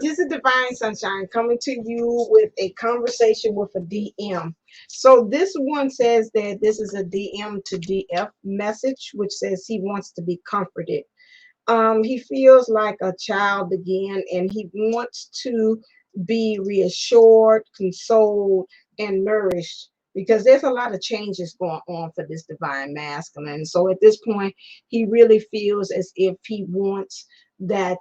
This is Divine Sunshine coming to you with a conversation with a DM. So this one says that this is a DM to DF message, which says he wants to be comforted. He feels like a child again, and he wants to be reassured, consoled, and nourished because there's a lot of changes going on for this divine masculine. So at this point, he really feels as if he wants that,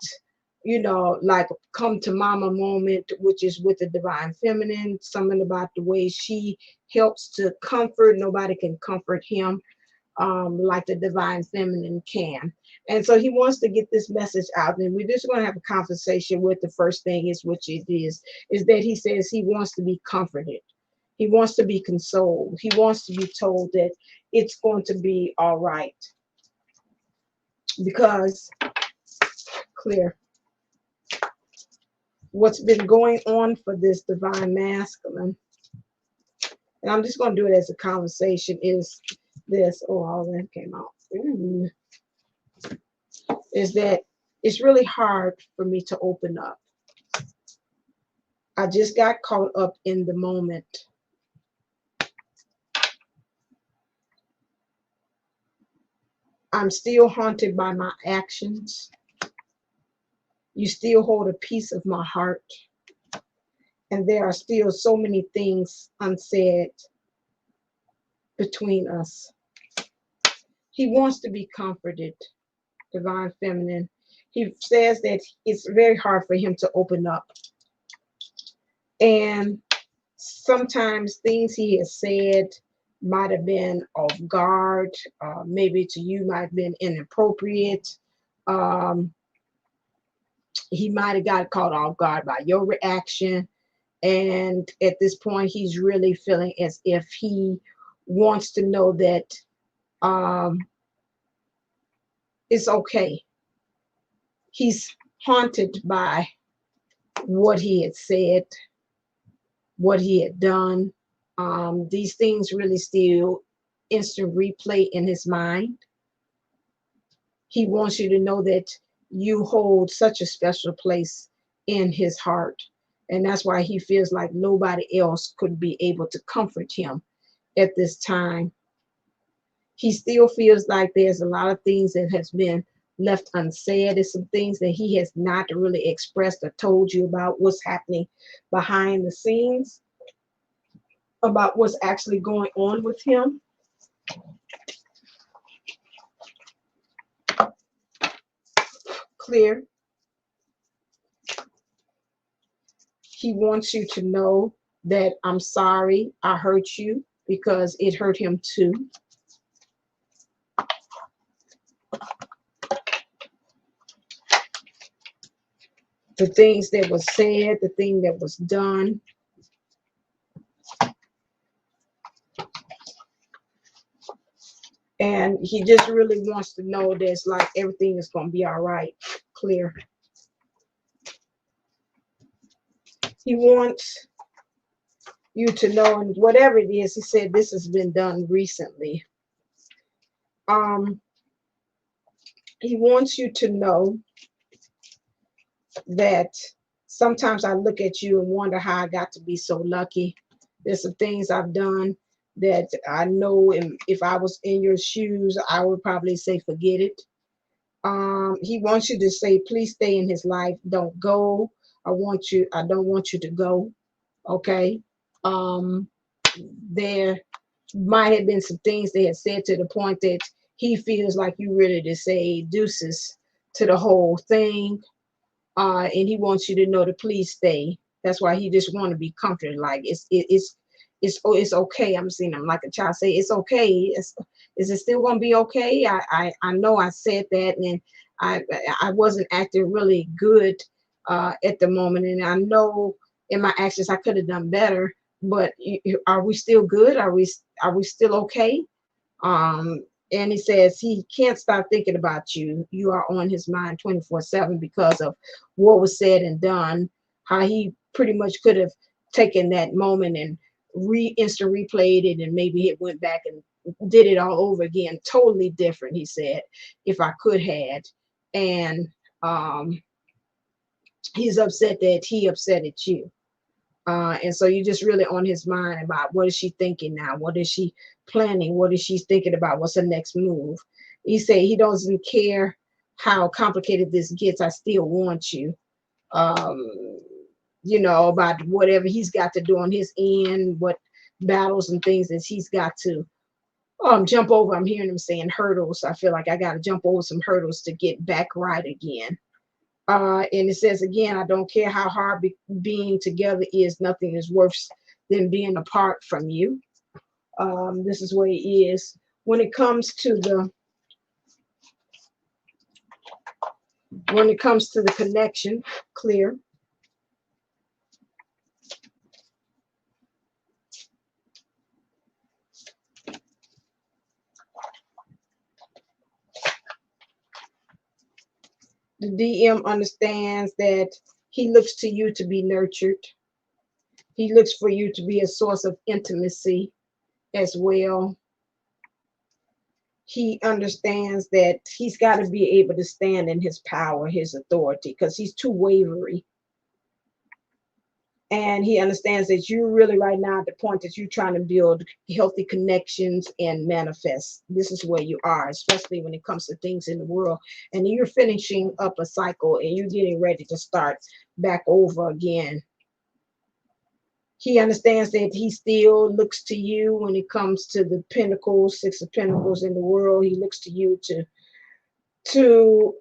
like come to mama moment, which is with the divine feminine, something about the way she helps to comfort. Nobody can comfort him like the divine feminine can. And so he wants to get this message out. And we're just going to have a conversation with the first thing is, which it is that he says he wants to be comforted. He wants to be consoled. He wants to be told that it's going to be all right. Because, clear, what's been going on for this divine masculine, and I'm just going to do it as a conversation, is this. Oh, all that came out. Ooh. Is that it's really hard for me to open up. I just got caught up in the moment. I'm still haunted by my actions. You still hold a piece of my heart. And there are still so many things unsaid between us. He wants to be comforted, divine feminine. He says that it's very hard for him to open up. And sometimes things he has said might have been off guard, maybe to you might have been inappropriate. He might have got caught off guard by your reaction. And at this point, he's really feeling as if he wants to know that it's okay. He's haunted by what he had said, what he had done. These things really still instant replay in his mind. He wants you to know that you hold such a special place in his heart. And that's why he feels like nobody else could be able to comfort him at this time. He still feels like there's a lot of things that has been left unsaid. There's some things that he has not really expressed or told you about what's happening behind the scenes, about what's actually going on with him. Clear. He wants you to know that I'm sorry I hurt you because it hurt him too. The things that was said, the thing that was done. And he just really wants to know that it's like everything is going to be all right. Clear. He wants you to know, and whatever it is, he said this has been done recently. He wants you to know that sometimes I look at you and wonder how I got to be so lucky. There's some things I've done that I know if I was in your shoes, I would probably say, forget it. He wants you to say, please stay in his life. Don't go. I don't want you to go. Okay. There might have been some things they had said to the point that he feels like you ready to say deuces to the whole thing. And he wants you to know to please stay. That's why he just want to be comforted. Like it's okay. I'm seeing him like a child say, it's okay. Is it still gonna be okay? I know I said that, and I wasn't acting really good at the moment, and I know in my actions I could have done better. But are we still good? Are we still okay? And he says he can't stop thinking about you. You are on his mind 24/7 because of what was said and done. How he pretty much could have taken that moment and instant replayed it, and maybe it went back and did it all over again, totally different. He said, if I could had, and He's upset that he upset at you. And so you're just really on his mind about what is she thinking now? What is she planning? What is she thinking about? What's the next move? He said he doesn't care how complicated this gets. I still want you. Um, about whatever he's got to do on his end, what battles and things that he's got to jump over. I'm hearing him saying hurdles. I feel like I got to jump over some hurdles to get back right again. And it says again, I don't care how hard being together is, nothing is worse than being apart from you. This is what it is. When it comes to the connection, clear. The DM understands that he looks to you to be nurtured. He looks for you to be a source of intimacy as well. He understands that he's got to be able to stand in his power, his authority, because he's too wavery. And he understands that you're really right now at the point that you're trying to build healthy connections and manifest. This is where you are, especially when it comes to things in the world. And you're finishing up a cycle and you're getting ready to start back over again. He understands that he still looks to you when it comes to the Pentacles, Six of Pentacles in the world. He looks to you to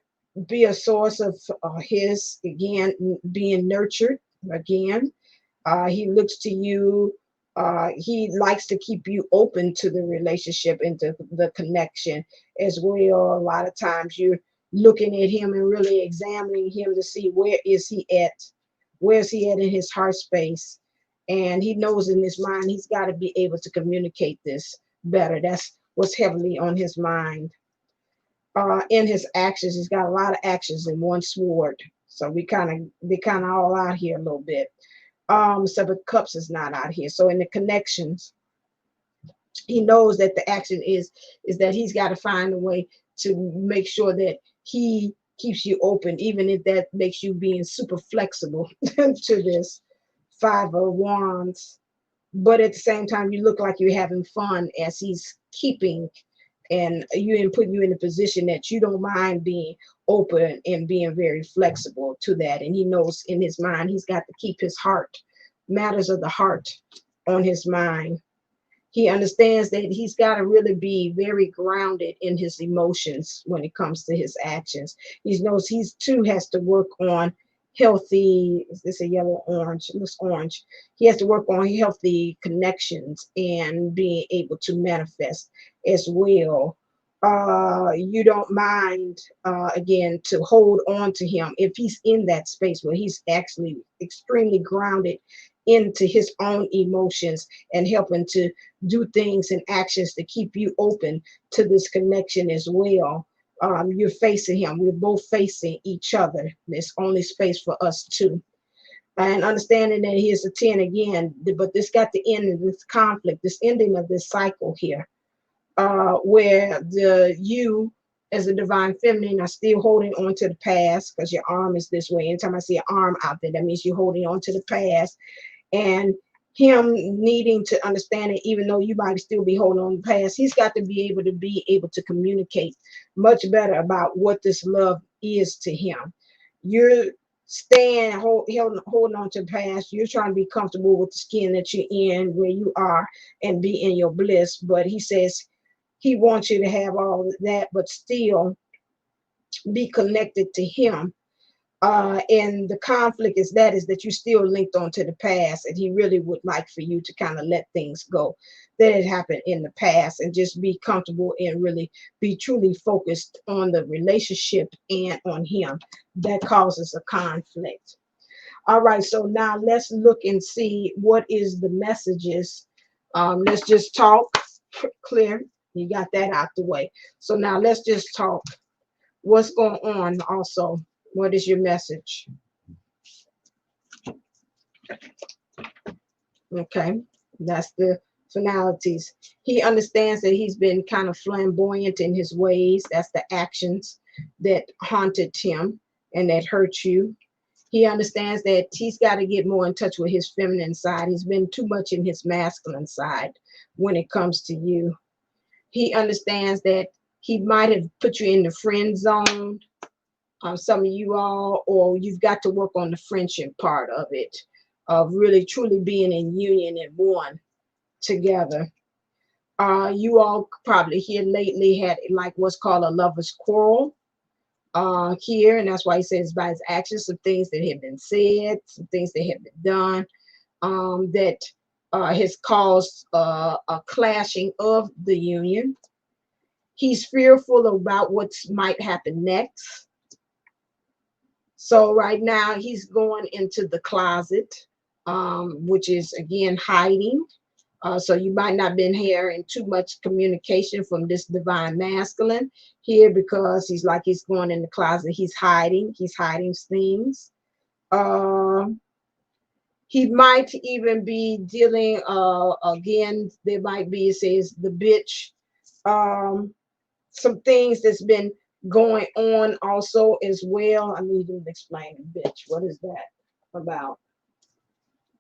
be a source of his, again, being nurtured again. He looks to you. He likes to keep you open to the relationship and to the connection as well. A lot of times you're looking at him and really examining him to see where is he at? Where's he at in his heart space? And he knows in his mind he's got to be able to communicate this better. That's what's heavily on his mind. In his actions, he's got a lot of actions in one sword. So they kind of all out here a little bit. Seven of Cups is not out here. So in the connections, he knows that the action is that he's got to find a way to make sure that he keeps you open, even if that makes you being super flexible to this Five of Wands. But at the same time, you look like you're having fun as he's keeping and putting you in a position that you don't mind being open and being very flexible to that. And he knows in his mind he's got to keep his heart, matters of the heart, on his mind. He understands that he's got to really be very grounded in his emotions when it comes to his actions. He knows he too has to work on healthy, is this a yellow orange? It looks orange. He has to work on healthy connections and being able to manifest as well. You don't mind, again, to hold on to him if he's in that space where he's actually extremely grounded into his own emotions and helping to do things and actions to keep you open to this connection as well. You're facing him. We're both facing each other. There's only space for us two. And understanding that here's a 10 again, but this got the end of this conflict, this ending of this cycle here, where you as a divine feminine are still holding on to the past because your arm is this way. Anytime I see an arm out there, that means you're holding on to the past. And him needing to understand it, even though you might still be holding on to the past, he's got to be able to communicate much better about what this love is to him. You're holding on to the past. You're trying to be comfortable with the skin that you're in, where you are, and be in your bliss. But he says he wants you to have all of that, but still be connected to him. And the conflict is that you're still linked onto the past, and he really would like for you to kind of let things go that had happened in the past and just be comfortable and really be truly focused on the relationship and on him. That causes a conflict. All right, so now let's look and see what is the messages. Let's just talk. Clear, you got that out the way. So now let's just talk. What's going on also? What is your message? Okay, that's the finalities. He understands that he's been kind of flamboyant in his ways. That's the actions that haunted him and that hurt you. He understands that he's got to get more in touch with his feminine side. He's been too much in his masculine side when it comes to you. He understands that he might have put you in the friend zone, some of you all, or you've got to work on the friendship part of it, of really truly being in union and one together. You all probably here lately had like what's called a lover's quarrel here, and that's why he says by his actions, some things that have been said, some things that have been done, that has caused a clashing of the union. He's fearful about what might happen next. So right now he's going into the closet, which is again hiding. So you might not been hearing too much communication from this divine masculine here, because he's like he's going in the closet. He's hiding. He's hiding things. Uh, he might even be dealing. Again, there might be, it says the bitch. Some things that's been going on also as well. I need to explain the bitch. What is that about?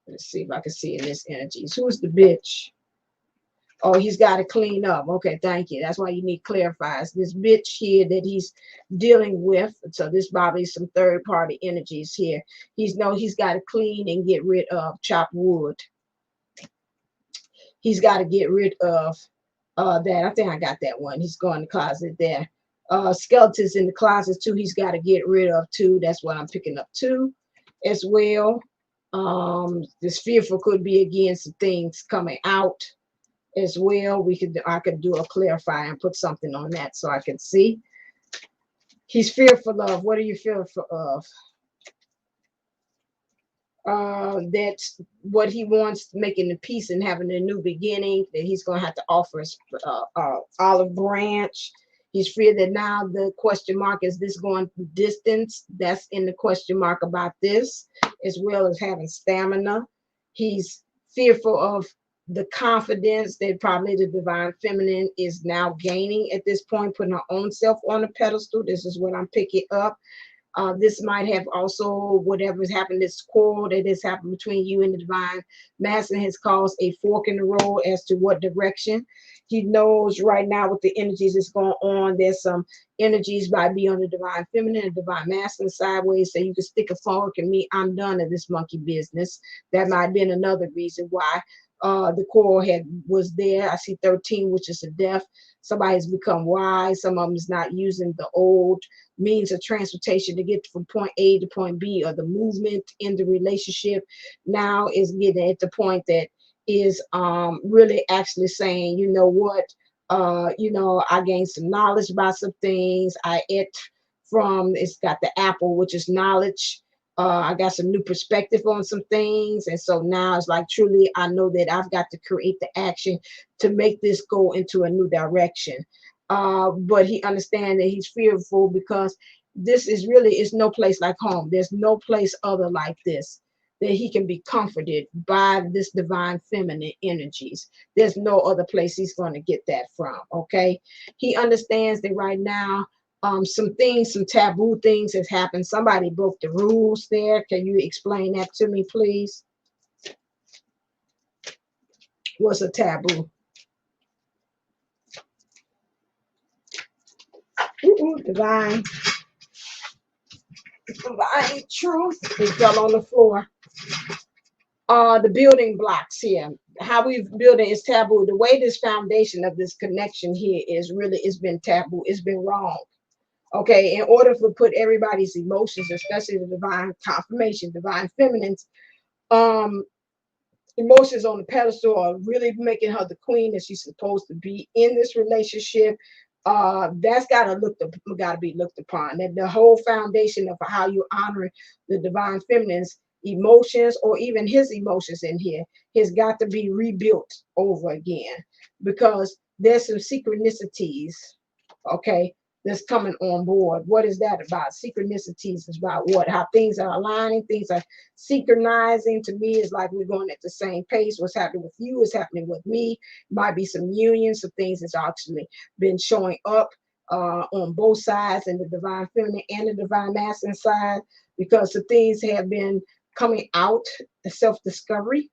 Let's see if I can see in this energies. Who's the bitch? Oh, he's got to clean up. Okay, thank you. That's why you need clarifiers. This bitch here that he's dealing with. So this probably is some third party energies here. He's got to clean and get rid of chopped wood. He's got to get rid of that. I think I got that one. He's going to the closet there. Skeletons in the closet too. He's got to get rid of too. That's what I'm picking up too, as well. This fearful could be again some things coming out as well. I could do a clarify and put something on that so I can see. He's fearful of. What are you fearful of? That's what he wants, making the peace and having a new beginning, that he's going to have to offer olive branch. He's feared that now the question mark is this going distance. That's in the question mark about this, as well as having stamina. He's fearful of the confidence that probably the divine feminine is now gaining at this point, putting her own self on a pedestal. This is what I'm picking up. This might have also, whatever has happened, this quarrel that has happened between you and the divine masculine has caused a fork in the road as to what direction. He knows right now with the energies that's going on. There's some energies by be on the divine feminine and divine masculine sideways. So you can stick a fork in me. I'm done at this monkey business. That might have been another reason why the quarrel was there. I see 13, which is a death. Somebody's become wise. Some of them is not using the old means of transportation to get from point A to point B, or the movement in the relationship now is getting at the point that is really actually saying, you know what, I gained some knowledge about some things. It's got the apple, which is knowledge. I got some new perspective on some things. And so now it's like, truly, I know that I've got to create the action to make this go into a new direction. But he understands that he's fearful because this is no place like home. There's no place other like this, that he can be comforted by this divine feminine energies. There's no other place he's going to get that from. Okay. He understands that right now, some taboo things has happened. Somebody broke the rules there. Can you explain that to me, please? What's a taboo? Divine truth. It fell on the floor. The building blocks here. How we've built it is taboo. The way this foundation of this connection here is really, it's been taboo. It's been wrong. Okay, in order to put everybody's emotions, especially the divine confirmation, divine feminines, emotions on the pedestal, are really making her the queen that she's supposed to be in this relationship. That's gotta be looked upon. That the whole foundation of how you honor the divine feminine's emotions, or even his emotions in here, has got to be rebuilt over again, because there's some synchronicities, okay, that's coming on board. What is that about? Synchronicities is about what? How things are aligning, things are synchronizing. To me, it's like we're going at the same pace. What's happening with you is happening with me. Might be some unions, some things that's actually been showing up on both sides, in the divine feminine and the divine masculine side, because the things have been coming out, the self-discovery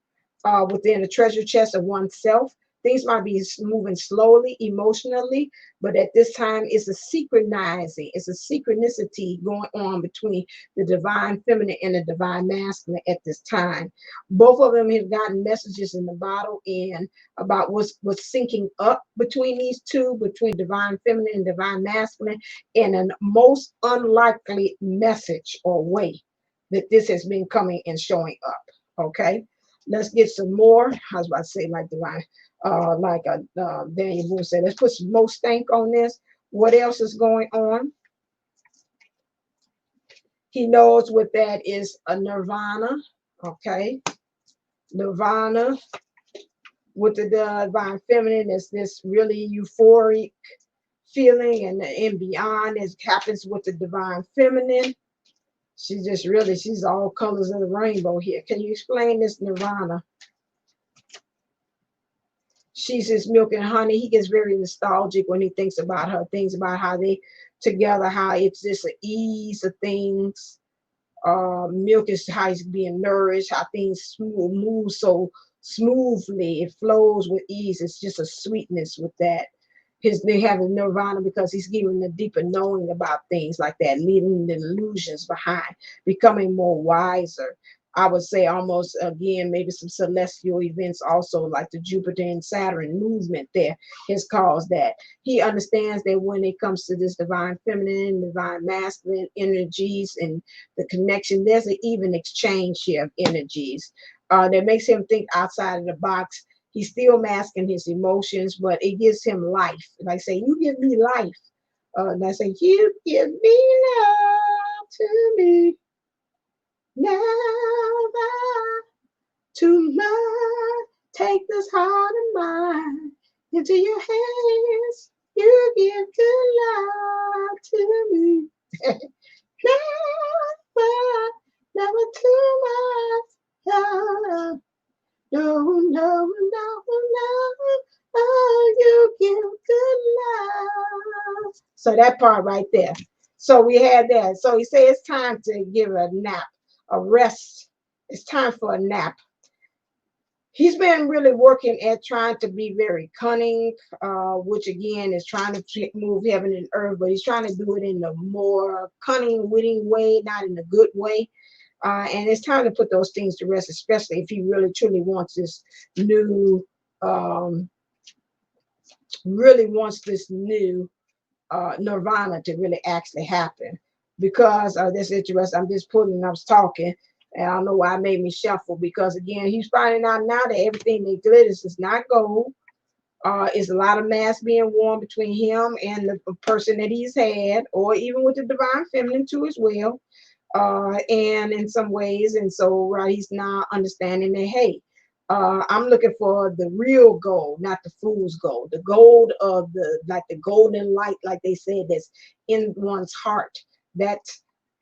within the treasure chest of oneself. Things might be moving slowly emotionally, but at this time it's a synchronizing, it's a synchronicity going on between the divine feminine and the divine masculine at this time. Both of them have gotten messages in the bottle in about what's syncing up between these two, between divine feminine and divine masculine, in a most unlikely message or way that this has been coming and showing up. Okay, let's get some more. I was about to say like divine, Daniel Boone said, let's put some more stank on this. What else is going on? He knows what that is, a nirvana. Okay, nirvana with the divine feminine is this really euphoric feeling, and beyond it happens with the divine feminine. She just really, she's all colors of the rainbow here. Can you explain this nirvana? She's his milk and honey. He gets very nostalgic when he thinks about her, things about how they together, how it's just an ease of things. Milk is how it's being nourished, how things move so smoothly. It flows with ease. It's just a sweetness with that. They have a nirvana because he's giving a deeper knowing about things like that, leaving the illusions behind, becoming more wiser. I would say almost again, maybe some celestial events also, like the Jupiter and Saturn movement there has caused that. He understands that when it comes to this divine feminine, divine masculine energies and the connection, there's an even exchange here of energies that makes him think outside of the box. He's still masking his emotions, but it gives him life. Like I say, you give me life. And I say, you give me love to me. Never too much. Take this heart of mine into your hands. You give good love to me. Never, never too much love. No, no, no, no. Oh, you give good love. So that part right there. So we had that. So he said it's time to give a nap, a rest. It's time for a nap. He's been really working at trying to be very cunning, which again is trying to move heaven and earth, but he's trying to do it in a more cunning, witting way, not in a good way. And it's time to put those things to rest, especially if he really truly wants this new, um, really wants this new nirvana to really actually happen. Because that's interesting. I'm just putting, I was talking, and I don't know why it made me shuffle. Because again, he's finding out now that everything that glitters is not gold. Is a lot of masks being worn between him and the person that he's had, or even with the divine feminine too as well. And in some ways, and so right, he's now understanding that, hey, I'm looking for the real gold, not the fool's gold, the gold of the, like the golden light, like they said, that's in one's heart. That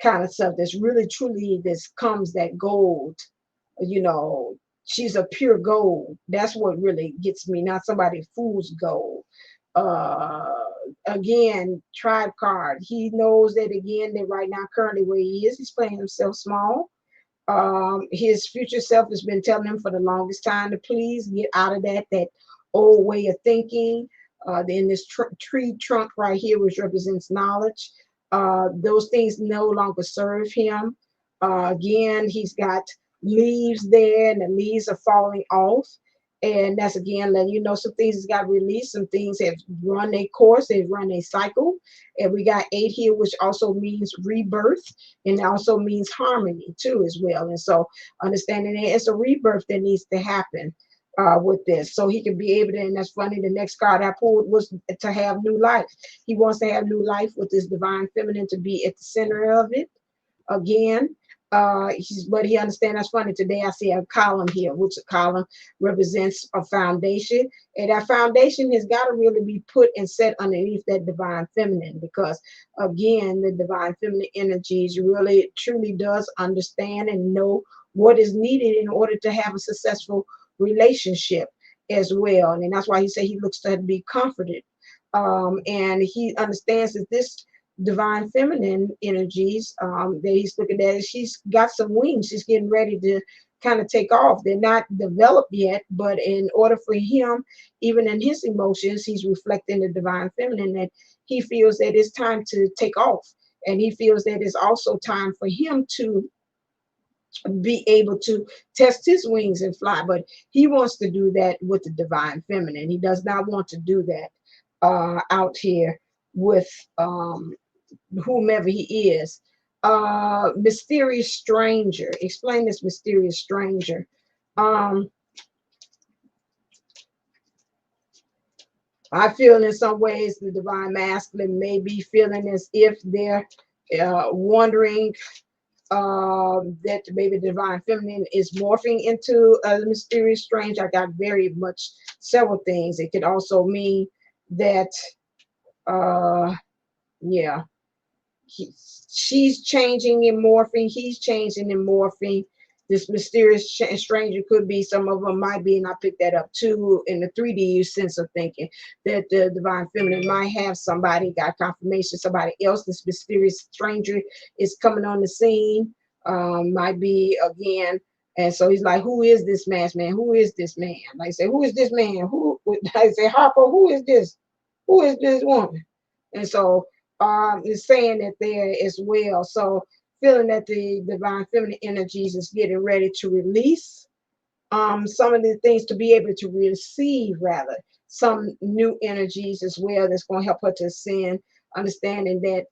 kind of stuff that's really truly, this comes that gold, you know. She's a pure gold. That's what really gets me, not somebody fool's gold. uh Again, tribe card, he knows that again, that right now currently where he is, he's playing himself small. His future self has been telling him for the longest time to please get out of that old way of thinking. Then this tree trunk right here, which represents knowledge, those things no longer serve him. Again, he's got leaves there, and the leaves are falling off. And that's again letting you know some things has got released, some things have run a course, they've run a cycle. And we got 8 here, which also means rebirth, and also means harmony too as well. And so understanding that it's a rebirth that needs to happen with this, so he can be able to. And that's funny, the next card I pulled was to have new life. He wants to have new life with this divine feminine to be at the center of it again. But he understands. That's funny. Today I see a column here, which a column represents a foundation, and that foundation has got to really be put and set underneath that divine feminine, because again, the divine feminine energies really truly does understand and know what is needed in order to have a successful relationship as well. And that's why he said he looks to be comforted. And he understands that this divine feminine energies that he's looking at, she's got some wings. She's getting ready to kind of take off. They're not developed yet, but in order for him, even in his emotions, he's reflecting the divine feminine, that he feels that it's time to take off. And he feels that it's also time for him to be able to test his wings and fly. But he wants to do that with the divine feminine. He does not want to do that out here with whomever he is. Mysterious stranger. Explain this mysterious stranger. Um, I feel in some ways the divine masculine may be feeling as if they're wondering that maybe the divine feminine is morphing into a mysterious stranger. I got very much several things. It could also mean that, yeah, she's changing and morphing. He's changing and morphing. This mysterious stranger could be, some of them might be, and I picked that up too in the 3D sense of thinking that the divine feminine might have somebody, got confirmation, somebody else. This mysterious stranger is coming on the scene. Might be again. And so he's like, who is this masked man? Who is this man? Like I say, who is this man? Who, I say, Harper, who is this? Who is this woman? And so is saying that there as well. So feeling that the divine feminine energies is getting ready to release some of the things, to be able to receive rather some new energies as well, that's going to help her to ascend, understanding that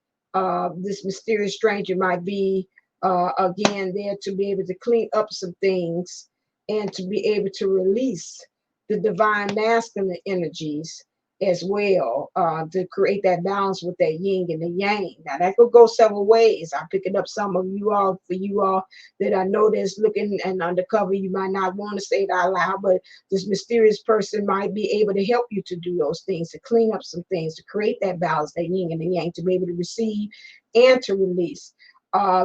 this mysterious stranger might be again there to be able to clean up some things and to be able to release the divine masculine energies as well, to create that balance with that yin and the yang. Now that could go several ways. I'm picking up some of you all, for you all that I know that's looking and undercover. You might not want to say it out loud, but this mysterious person might be able to help you to do those things, to clean up some things, to create that balance, that yin and the yang, to be able to receive and to release.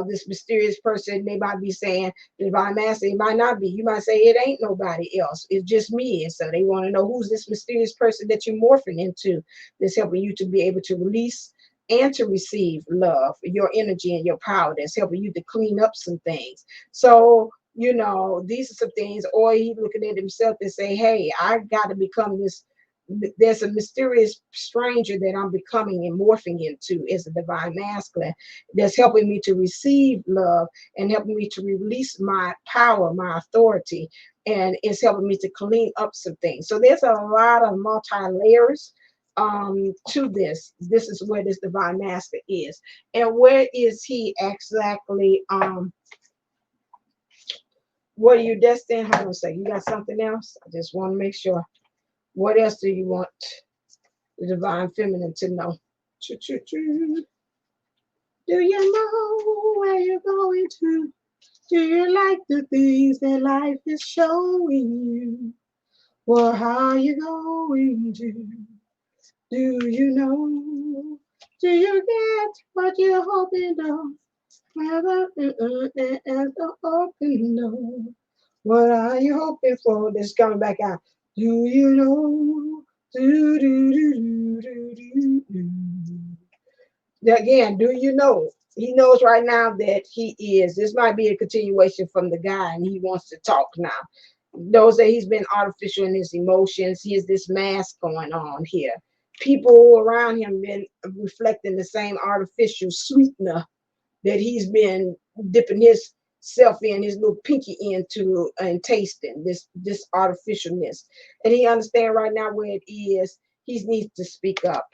This mysterious person, they might be saying, the divine master, it might not be. You might say, it ain't nobody else. It's just me. And so they want to know, who's this mysterious person that you're morphing into, that's helping you to be able to release and to receive love, your energy and your power, that's helping you to clean up some things. So, you know, these are some things. Or he looking at himself and say, hey, I got to become this. There's a mysterious stranger that I'm becoming and morphing into as a divine masculine, that's helping me to receive love and helping me to release my power, my authority, and it's helping me to clean up some things. So there's a lot of multi-layers to this. This is where this divine master is. And where is he exactly? What are you destined? Hold on a second. You got something else? I just want to make sure. What else do you want the divine feminine to know? Do you know where you're going to? Do you like the things that life is showing you? Well, how are you going to? Do you know? Do you get what you're hoping for? Whether and the open door. What are you hoping for? This coming back out. Do you know? Do do do do do do do. Again, do you know? He knows right now that he is. This might be a continuation from the guy, and he wants to talk now. Knows that he's been artificial in his emotions. He has this mask going on here. People around him been reflecting the same artificial sweetener that he's been dipping his self in, his little pinky into, and tasting this artificialness. And he understand right now where it is. He needs to speak up.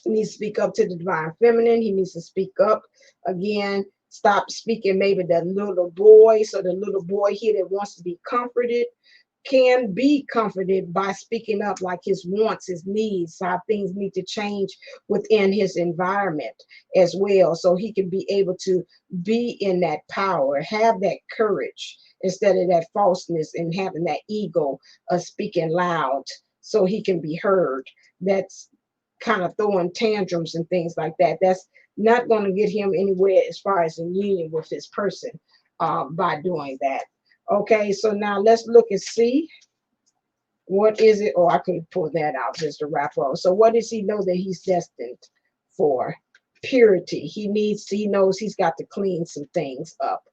He needs to speak up to the divine feminine. He needs to speak up again. Stop speaking maybe the little boy. So the little boy here that wants to be comforted can be comforted by speaking up, like his wants, his needs, how things need to change within his environment as well. So he can be able to be in that power, have that courage instead of that falseness and having that ego of speaking loud so he can be heard. That's kind of throwing tantrums and things like that. That's not going to get him anywhere as far as in union with his person by doing that. Okay, so now let's look and see. What is it? Oh, I could pull that out just to wrap up. So what does he know that he's destined for? Purity. He knows he's got to clean some things up.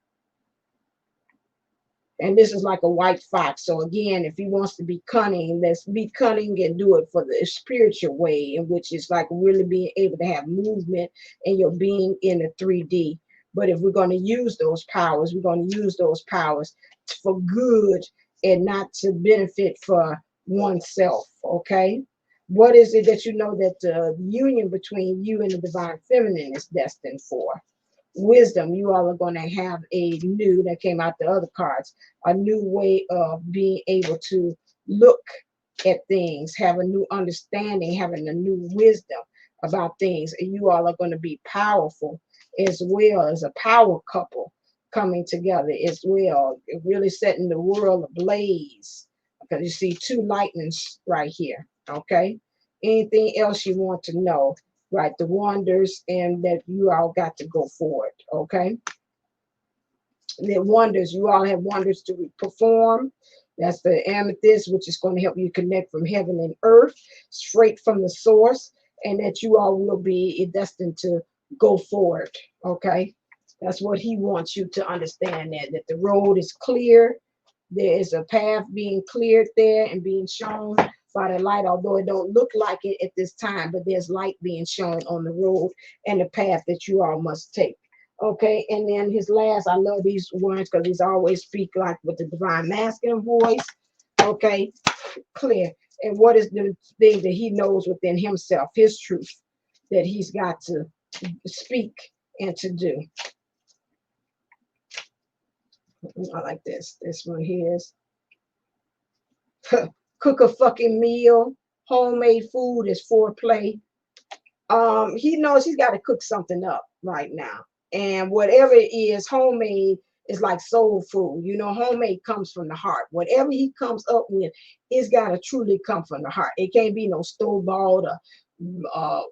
And this is like a white fox. So again, if he wants to be cunning, let's be cunning and do it for the spiritual way, in which is like really being able to have movement and your being in the 3D. But if we're going to use those powers, we're going to use those powers for good and not to benefit for oneself. Okay. What is it that you know that the union between you and the divine feminine is destined for? Wisdom. You all are going to have a new, that came out the other cards, a new way of being able to look at things, have a new understanding, having a new wisdom about things. And you all are going to be powerful as well, as a power couple coming together as well, really setting the world ablaze, because you see two lightnings right here. Okay. Anything else you want to know? Right, the wonders, and that you all got to go for it. Okay. The wonders, you all have wonders to perform. That's the amethyst, which is going to help you connect from heaven and earth, straight from the source, and that you all will be destined to go forward. Okay. That's what he wants you to understand, that the road is clear. There is a path being cleared there and being shown by the light, although it don't look like it at this time, but there's light being shown on the road and the path that you all must take. Okay, and then his last, I love these words because he's always speak like with the divine masculine voice. Okay, clear. And what is the thing that he knows within himself, his truth, that he's got to speak and to do? I like this. This one here is cook a fucking meal. Homemade food is foreplay. He knows he's got to cook something up right now. And whatever it is, homemade is like soul food. You know, homemade comes from the heart. Whatever he comes up with, it's got to truly come from the heart. It can't be no store-bought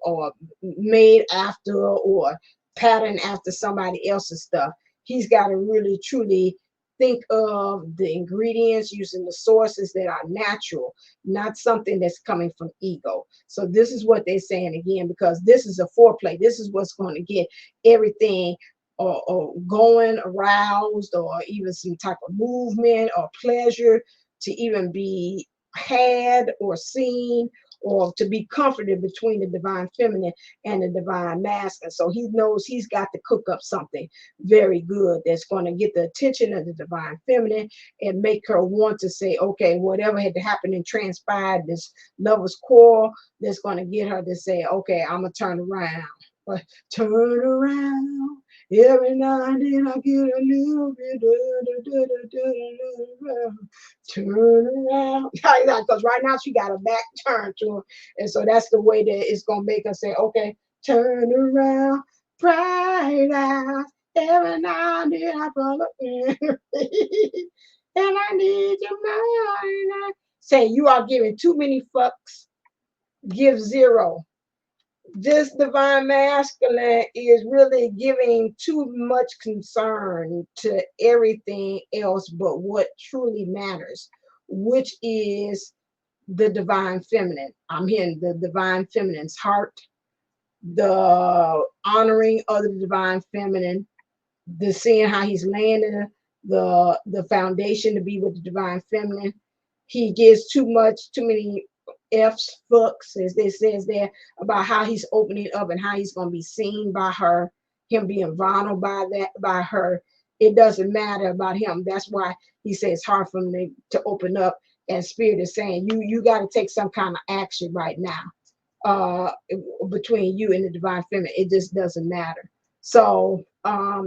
or made after or patterned after somebody else's stuff. He's got to really, truly think of the ingredients using the sources that are natural, not something that's coming from ego. So this is what they're saying again, because this is a foreplay. This is what's going to get everything or going aroused, or even some type of movement or pleasure to even be had or seen, or to be comforted between the divine feminine and the divine masculine. So he knows he's got to cook up something very good that's going to get the attention of the divine feminine and make her want to say, okay, whatever had happened and transpired, this lover's quarrel, that's going to get her to say, okay, I'm going to turn around. But turn around. Every now and then I get a little bit turn around. Because right now she got her back turned to him. And so that's the way that it's going to make her say, okay, turn around, bright eyes. Every now and then I follow in. And I need your mind. Say, you are giving too many fucks. Give zero. This divine masculine is really giving too much concern to everything else but what truly matters, which is the divine feminine. I'm hearing the divine feminine's heart, the honoring of the divine feminine, the seeing how he's laying the foundation to be with the divine feminine. He gives too many F's, fucks, as they says there, about how he's opening up and how he's going to be seen by her, him being vulnerable by her. It doesn't matter about him. That's why he says it's hard for him to open up. And Spirit is saying you got to take some kind of action right now, between you and the divine feminine. It just doesn't matter. So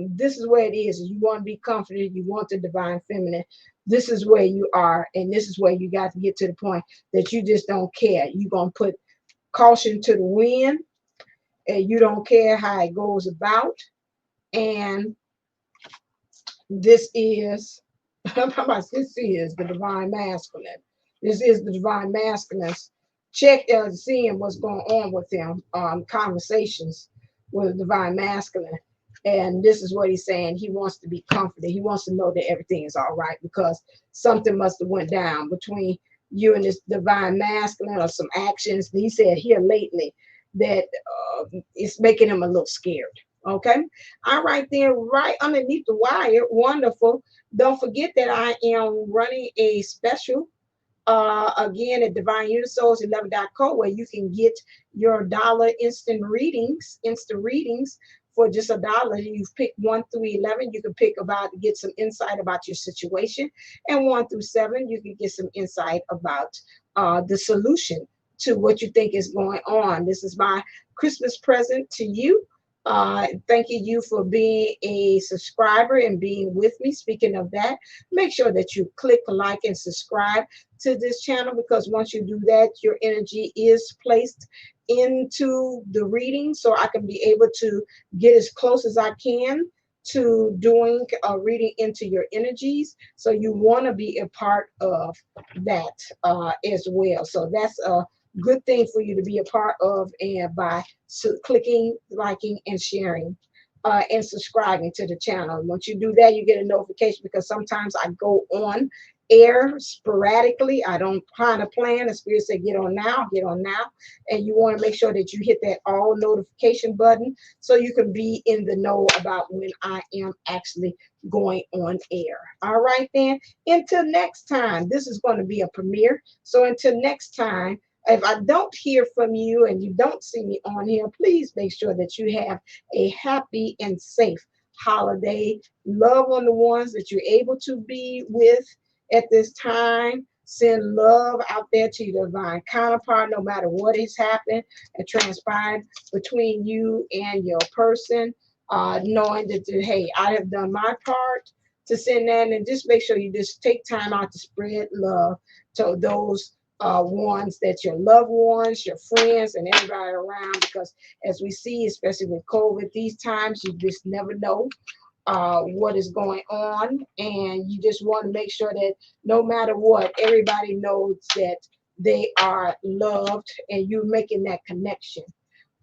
this is where it is. You want to be comforted. You want the divine feminine. This is where you are, and this is where you got to get to the point that you just don't care. You're going to put caution to the wind, and you don't care how it goes about. And this is this is the divine masculine. This is the divine masculine. Check seeing what's going on with him. Conversations with the divine masculine. And this is what he's saying. He wants to be comforted. He wants to know that everything is all right, because something must have went down between you and this divine masculine or some actions. He said here lately that it's making him a little scared. Okay. All right, then, right underneath the wire. Wonderful. Don't forget that I am running a special again at Divine Unisouls 11.co, where you can get your dollar instant readings for just $1. You've picked 1 through 11. You can pick about get some insight about your situation, and 1 through 7, you can get some insight about the solution to what you think is going on. This is my Christmas present to you. Thanking you for being a subscriber and being with me. Speaking of that, make sure that you click like and subscribe to this channel, because once you do that, your energy is placed into the reading, so I can be able to get as close as I can to doing a reading into your energies. So you want to be a part of that as well. So that's a good thing for you to be a part of, and by clicking, liking, and sharing. And subscribing to the channel. Once you do that, you get a notification, because sometimes I go on air sporadically. I don't kind of plan. The spirit said, get on now. And you want to make sure that you hit that all notification button, so you can be in the know about when I am actually going on air. All right, then. Until next time, this is going to be a premiere. So until next time, if I don't hear from you and you don't see me on here, please make sure that you have a happy and safe holiday. Love on the ones that you're able to be with at this time. Send love out there to your divine counterpart, no matter what has happened and transpired between you and your person. Knowing that, hey, I have done my part to send that, and just make sure you just take time out to spread love to those ones that your loved ones, your friends, and everybody around. Because as we see, especially with COVID, these times, you just never know what is going on, and you just want to make sure that no matter what, everybody knows that they are loved, and you making that connection.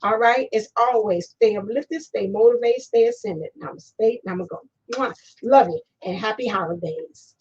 All right. As always, stay uplifted, stay motivated, stay ascended. Namaste. Namaste. Love you, and happy holidays.